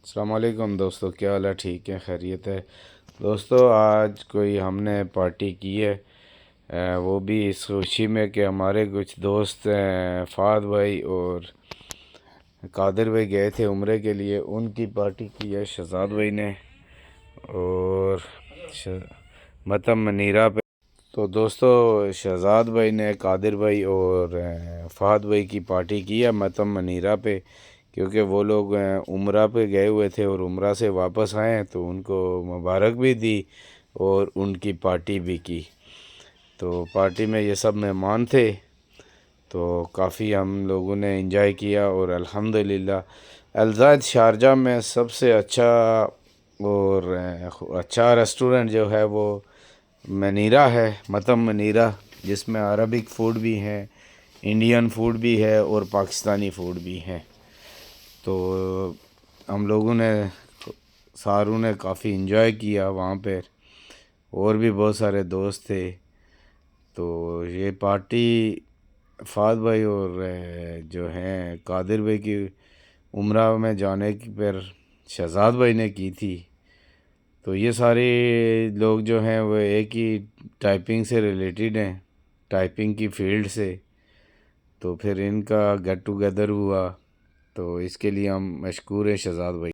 السلام علیکم دوستو، کیا حال ہے؟ ٹھیک ہے، خیریت ہے دوستو۔ آج کوئی ہم نے پارٹی کی ہے، وہ بھی اس خوشی میں کہ ہمارے کچھ دوست فہد بھائی اور قادر بھائی گئے تھے عمرے کے لیے، ان کی پارٹی کی ہے شہزاد بھائی نے اور متم منیرہ پہ۔ تو دوستو، شہزاد بھائی نے قادر بھائی اور فہد بھائی کی پارٹی کی ہے متم منیرہ پہ، کیونکہ وہ لوگ عمرہ پہ گئے ہوئے تھے اور عمرہ سے واپس آئے ہیں، تو ان کو مبارک بھی دی اور ان کی پارٹی بھی کی۔ تو پارٹی میں یہ سب مہمان تھے، تو کافی ہم لوگوں نے انجوائے کیا، اور الحمدللہ الزائد شارجہ میں سب سے اچھا اور اچھا ریسٹورنٹ جو ہے وہ منیرہ ہے، متم منیرہ، جس میں عربک فوڈ بھی ہیں، انڈین فوڈ بھی ہے اور پاکستانی فوڈ بھی ہے۔ تو ہم لوگوں نے ساروں نے کافی انجوائے کیا وہاں پہ، اور بھی بہت سارے دوست تھے۔ تو یہ پارٹی فہد بھائی اور جو ہیں قادر بھائی کی عمرہ میں جانے کی پر شہزاد بھائی نے کی تھی۔ تو یہ سارے لوگ جو ہیں وہ ایک ہی ٹائپنگ سے ریلیٹڈ ہیں، ٹائپنگ کی فیلڈ سے، تو پھر ان کا گیٹ ٹوگیدر ہوا، تو اس کے لیے ہم مشکور ہیں شہزاد بھائی۔